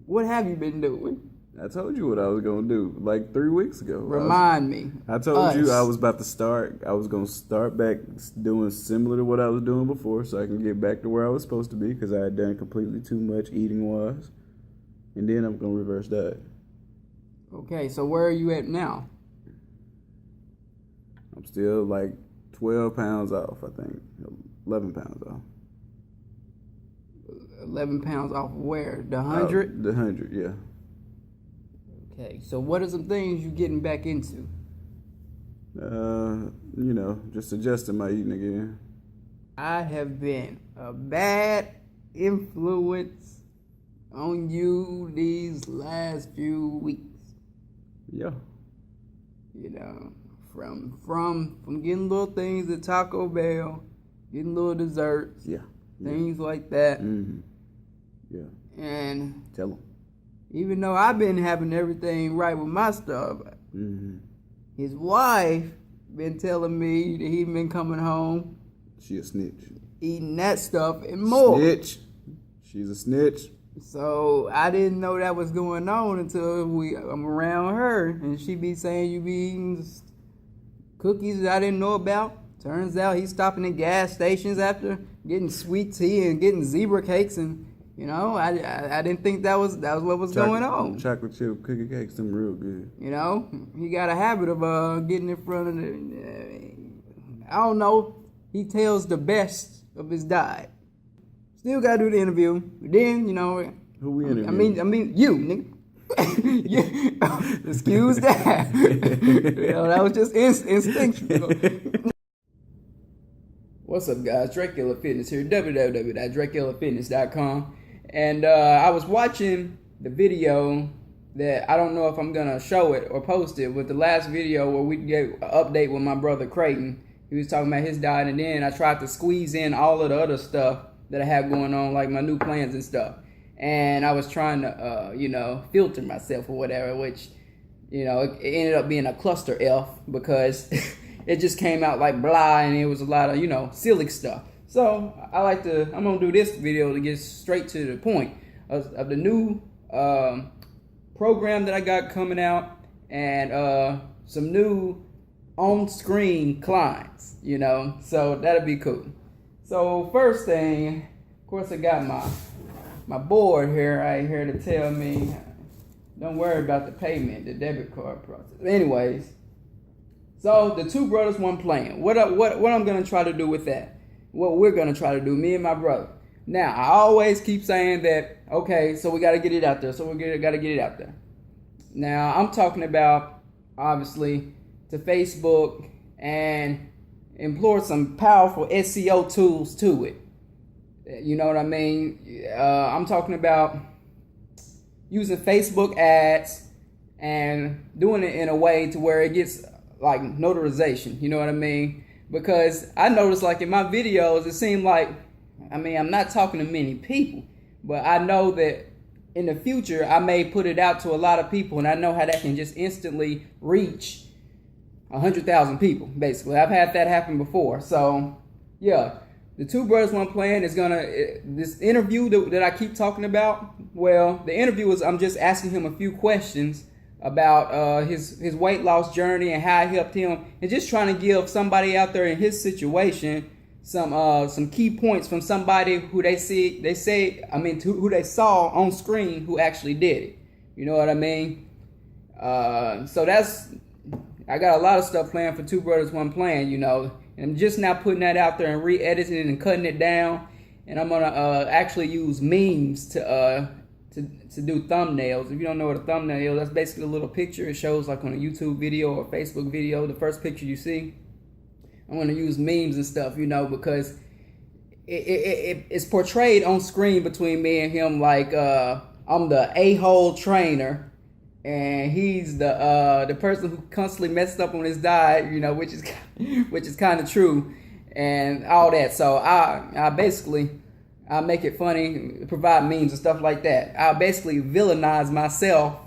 What have you been doing? I told you what I was gonna do like 3 weeks ago. Remind me. I told you I was about to start. I was gonna start back doing similar to what I was doing before, so I can get back to where I was supposed to be because I had done completely too much eating wise, and then I'm gonna reverse that. Okay, so where are you at now? I'm still like 12 pounds off. I think 11 pounds off. 11 pounds off where? The 100? The 100, yeah. Okay, so what are some things you getting back into? Just adjusting my eating again. I have been a bad influence on you these last few weeks. Yeah. From getting little things at Taco Bell, getting little desserts, things like that. Mm-hmm. Yeah. And tell them. Even though I've been having everything right with my stuff, his wife been telling me that he been coming home. She a snitch. Eating that stuff and more. Snitch. She's a snitch. So I didn't know that was going on until I'm around her, and she be saying you be eating cookies that I didn't know about. Turns out he's stopping at gas stations after getting sweet tea and getting zebra cakes, and I didn't think that was what was going on. Chocolate chip cookie cakes, them real good. He got a habit of getting in front of I don't know. He tells the best of his diet. Still gotta do the interview. But then, who we interviewing? I mean you, nigga. Excuse that. That was just instinctual. What's up, guys? Dracula Fitness here, www.draculafitness.com. And I was watching the video that I don't know if I'm going to show it or post it, with the last video where we gave an update with my brother Krayton. He was talking about his diet, and then I tried to squeeze in all of the other stuff that I have going on, like my new plans and stuff. And I was trying to, filter myself or whatever, which, it ended up being a cluster F because it just came out like blah, and it was a lot of, silly stuff. So I'm going to do this video to get straight to the point of the new program that I got coming out, and some new on-screen clients, so that'll be cool. So first thing, of course, I got my board here right here to tell me, don't worry about the payment, the debit card process. Anyways, so the two brothers, one plan. What I'm going to try to do with that, what we're going to try to do, me and my brother. Now, I always keep saying that, okay, so we got to get it out there. So we got to get it out there. Now, I'm talking about, obviously, to Facebook and employ some powerful SEO tools to it. You know what I mean? I'm talking about using Facebook ads and doing it in a way to where it gets like notarization. You know what I mean? Because I noticed, like, in my videos, it seemed like, I'm not talking to many people, but I know that in the future I may put it out to a lot of people, and I know how that can just instantly reach 100,000 people, basically. I've had that happen before. So yeah, the two brothers, one plan is this interview that I keep talking about. Well, the interview is, I'm just asking him a few questions about his weight loss journey and how it helped him, and just trying to give somebody out there in his situation some key points from somebody who who they saw on screen who actually did it. You know what I mean? So I got a lot of stuff planned for Two Brothers One Plan, and I'm just now putting that out there and re-editing it and cutting it down, and I'm gonna actually use memes to do thumbnails. If you don't know what a thumbnail is, that's basically a little picture. It shows like on a YouTube video or Facebook video, the first picture you see. I'm going to use memes and stuff, because it's portrayed on screen between me and him like I'm the a-hole trainer, and he's the person who constantly messed up on his diet, which is kind of true, and all that. So I make it funny, provide memes and stuff like that. I basically villainize myself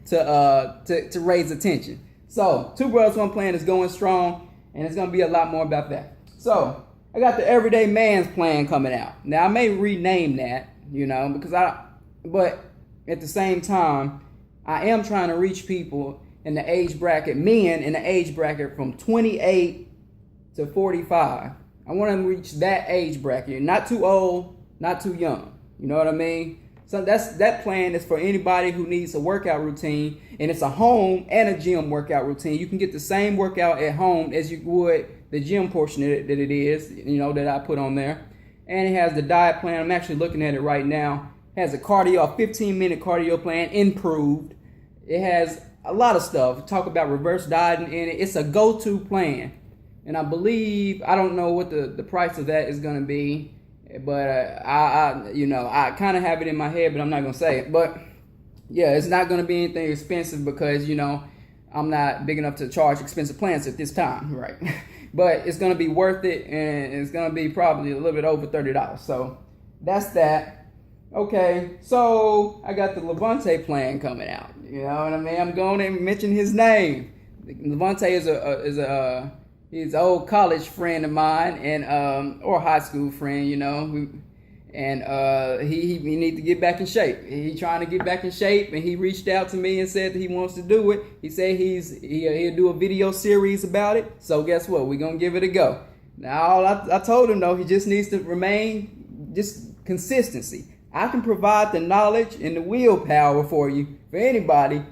to raise attention. So Two Brothers One Plan is going strong, and it's going to be a lot more about that. So I got the Everyday Man's Plan coming out. Now I may rename that, but at the same time, I am trying to reach people in the age bracket, men in the age bracket from 28 to 45. I want to reach that age bracket. Not too old, not too young. You know what I mean? So that plan is for anybody who needs a workout routine, and it's a home and a gym workout routine. You can get the same workout at home as you would the gym portion that it is, that I put on there. And it has the diet plan. I'm actually looking at it right now. It has a 15-minute cardio plan, improved. It has a lot of stuff. Talk about reverse dieting in it. It's a go-to plan. And I believe, I don't know what the price of that is going to be, but I kind of have it in my head, but I'm not going to say it. But yeah, it's not going to be anything expensive because, I'm not big enough to charge expensive plans at this time, right? But it's going to be worth it, and it's going to be probably a little bit over $30. So that's that. Okay, so I got the Levante plan coming out. You know what I mean? I'm going to mention his name. Levante is he's an old college friend of mine, and or high school friend, and he needs to get back in shape. He's trying to get back in shape, and he reached out to me and said that he wants to do it. He said he'll do a video series about it. So guess what? We're gonna give it a go. Now I told him though, he just needs to remain just consistency. I can provide the knowledge and the willpower for anybody,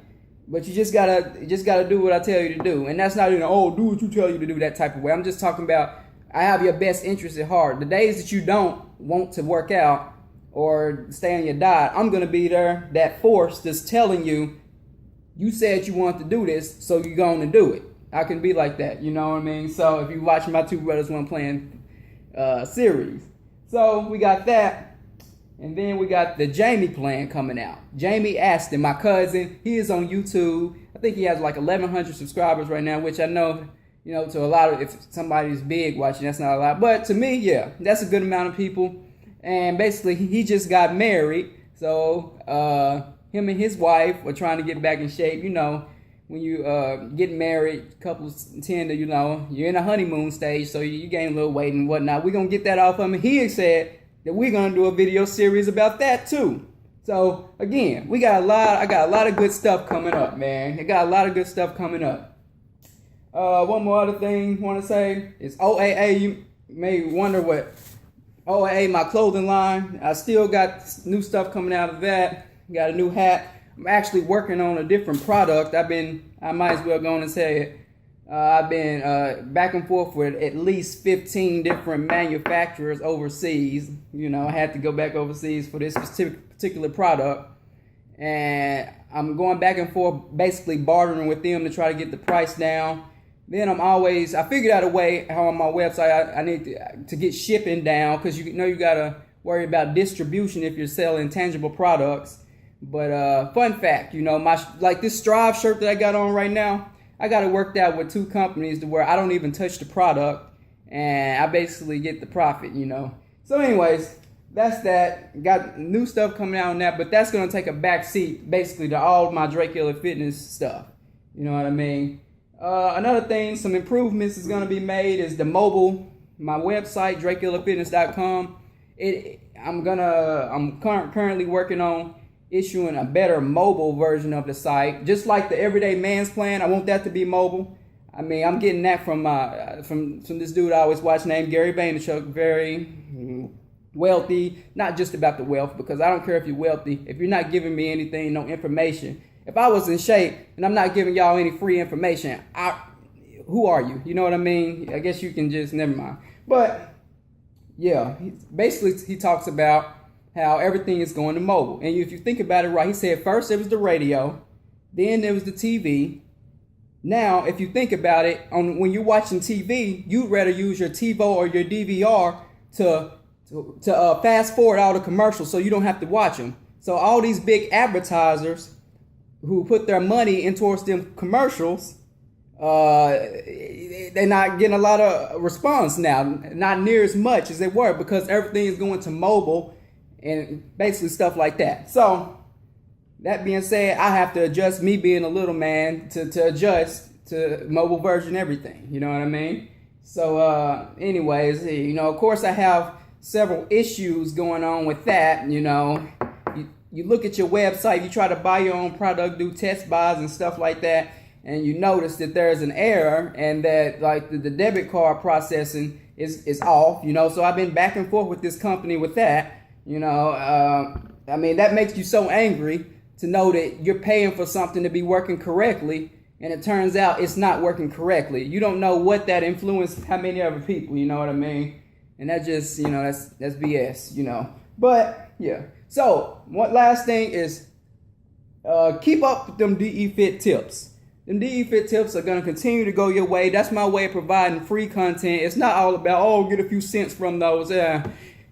but you just gotta do what I tell you to do. And that's not do what you tell you to do, that type of way. I'm just talking about I have your best interest at heart. The days that you don't want to work out or stay on your diet, I'm gonna be there, that force that's telling you, you said you want to do this, so you're going to do it. I can be like that, you know what I mean? So if you watch my Two Brothers One Plan series. So we got that. And then we got the Jamie plan coming out. Jamie Aston, my cousin, he is on YouTube. I think he has like 1,100 subscribers right now, which I know, to a lot of, if somebody's big watching, that's not a lot. But to me, yeah, that's a good amount of people. And basically, he just got married. So him and his wife are trying to get back in shape. When you get married, couples tend to, you're in a honeymoon stage, so you gain a little weight and whatnot. We're going to get that off of him. He said that we're going to do a video series about that too. So again, I got a lot of good stuff coming up, man. I got a lot of good stuff coming up. One more other thing I want to say is OAA. You may wonder what OAA, my clothing line. I still got new stuff coming out of that. Got a new hat. I'm actually working on a different product. I might as well go on and say it. I've been back and forth with at least 15 different manufacturers overseas. I had to go back overseas for this particular product. And I'm going back and forth, basically bartering with them to try to get the price down. Then I figured out a way how on my website I need to get shipping down, because you got to worry about distribution if you're selling tangible products. But fun fact, like this Strive shirt that I got on right now, I got it worked out with two companies to where I don't even touch the product, and I basically get the profit, So anyways, that's that. Got new stuff coming out on that, but that's going to take a back seat basically to all my Dracula Fitness stuff. You know what I mean? Another thing, some improvements is going to be made is the mobile, my website, DraculaFitness.com. I'm currently working on issuing a better mobile version of the site, just like the Everyday Man's Plan. I want that to be mobile. I'm getting that from this dude I always watch named Gary Vaynerchuk. Very wealthy, not just about the wealth, because I don't care if you're wealthy. If you're not giving me anything, no information. If I was in shape and I'm not giving y'all any free information, who are you? You know what I mean? I guess you can just, never mind. But yeah, he talks about how everything is going to mobile. And if you think about it right, he said first there was the radio, then there was the TV. Now, if you think about it, when you're watching TV, you'd rather use your TiVo or your DVR to fast forward all the commercials so you don't have to watch them. So all these big advertisers who put their money in towards them commercials, they're not getting a lot of response now, not near as much as they were, because everything is going to mobile and basically stuff like that. So that being said, I have to adjust, me being a little man, to adjust to mobile version everything. You know what I mean? So anyways, of course I have several issues going on with that. you look at your website, you try to buy your own product, do test buys and stuff like that, and you notice that there's an error and that like the debit card processing is off, you know. So I've been back and forth with this company with that, you know. I mean, that makes you so angry to know that you're paying for something to be working correctly, and it turns out it's not working correctly. You don't know what that influenced how many other people, you know what I mean? And that just, you know, that's BS, you know. But yeah. So one last thing is keep up with them DE Fit tips. Them DE Fit tips are gonna continue to go your way. That's my way of providing free content. It's not all about, oh, get a few cents from those.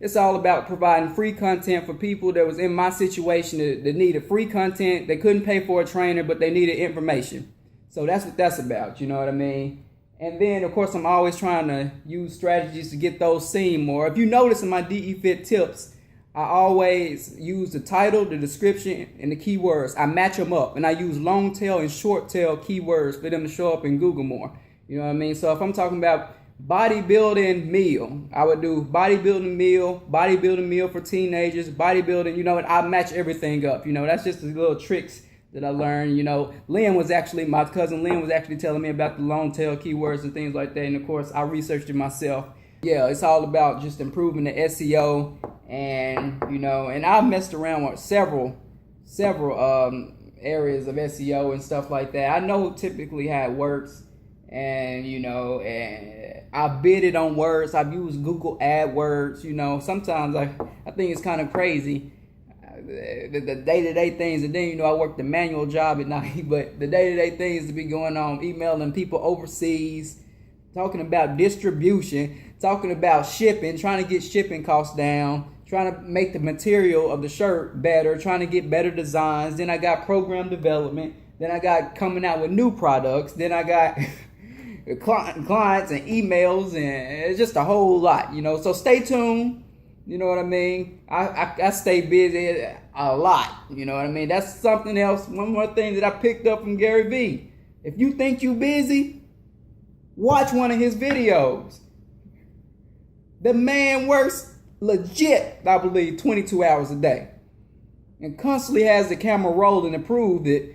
It's all about providing free content for people that was in my situation that needed free content. They couldn't pay for a trainer, but they needed information. So that's what that's about, you know what I mean? And then, of course, I'm always trying to use strategies to get those seen more. If you notice in my DE Fit tips, I always use the title, the description, and the keywords. I match them up, and I use long tail and short tail keywords for them to show up in Google more. You know what I mean? So if I'm talking about bodybuilding meal, I would do bodybuilding meal for teenagers, bodybuilding, you know, and I match everything up. You know, that's just the little tricks that I learned. You know, my cousin Lynn was actually telling me about the long tail keywords and things like that. And of course, I researched it myself. Yeah, it's all about just improving the SEO, and you know, and I've messed around with several areas of SEO and stuff like that. I know typically how it works, and you know, and I bid it on words. I've used Google AdWords. You know, sometimes I think it's kind of crazy. The day-to-day things, and then, you know, I work the manual job at night, but the day-to-day things to be going on, emailing people overseas, talking about distribution, talking about shipping, trying to get shipping costs down, trying to make the material of the shirt better, trying to get better designs. Then I got program development. Then I got coming out with new products. Then I got clients and emails, and it's just a whole lot, you know. So stay tuned. You know what I mean? I stay busy a lot. You know what I mean? That's something else. One more thing that I picked up from Gary Vee. If you think you busy, watch one of his videos. The man works legit, I believe, 22 hours a day. And constantly has the camera rolling to prove that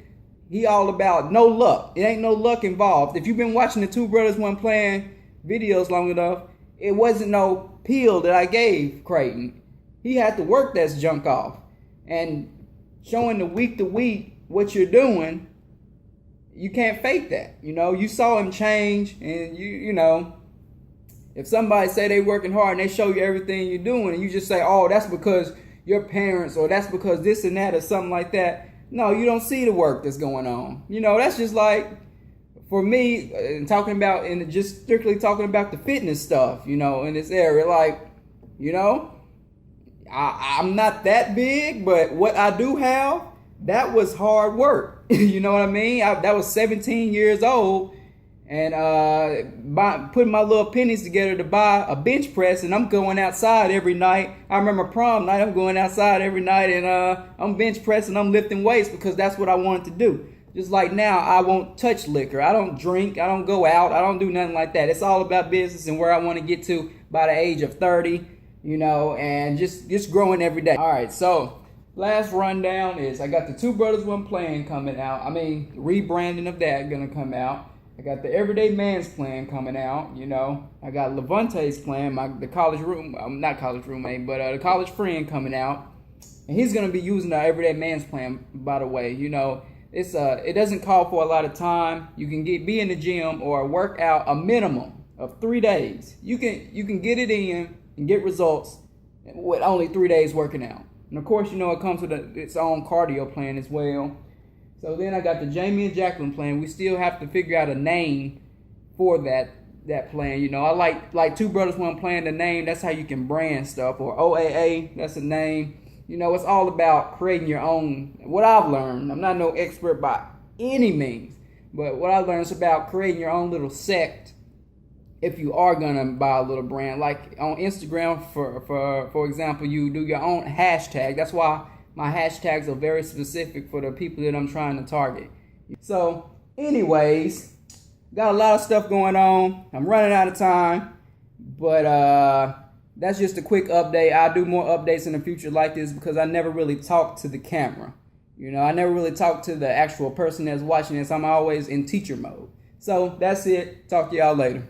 he all about no luck. It ain't no luck involved. If you've been watching the Two Brothers One Plan videos long enough, it wasn't no pill that I gave Krayton. He had to work that junk off. And showing the week to week what you're doing, you can't fake that. You know, you saw him change, and you know, if somebody say they working hard and they show you everything you're doing, and you just say, oh, that's because your parents, or that's because this and that, or something like that. No, you don't see the work that's going on. You know, that's just like, for me, just strictly talking about the fitness stuff, you know, in this area, like, you know, I'm not that big, but what I do have, that was hard work. You know what I mean? That was 17 years old, and putting my little pennies together to buy a bench press, and I'm going outside every night. I remember prom night, I'm going outside every night, and I'm bench pressing, I'm lifting weights because that's what I wanted to do. Just like now, I won't touch liquor. I don't drink. I don't go out. I don't do nothing like that. It's all about business and where I want to get to by the age of 30, you know, and just growing every day. All right, so last rundown is I got the Two Brothers One Plan coming out. I mean, rebranding of that going to come out. I got the Everyday Man's Plan coming out, you know. I got Levante's plan, the college not college roommate, but the college friend coming out. And he's going to be using the Everyday Man's Plan, by the way, you know. It doesn't call for a lot of time. You can be in the gym or work out a minimum of 3 days. You can get it in and get results with only 3 days working out. And of course, you know, it comes with its own cardio plan as well. So then I got the Jamie and Jacqueline plan. We still have to figure out a name for that plan. You know, I like Two Brothers One Plan, the name. That's how you can brand stuff. Or OAA, that's a name. You know, it's all about creating your own. What I've learned, I'm not no expert by any means, but what I learned is about creating your own little sect if you are gonna buy a little brand. Like on Instagram, for example, you do your own hashtag. That's why my hashtags are very specific for the people that I'm trying to target. So, anyways, got a lot of stuff going on. I'm running out of time, but that's just a quick update. I'll do more updates in the future like this because I never really talk to the camera. You know, I never really talk to the actual person that's watching this. I'm always in teacher mode. So that's it. Talk to y'all later.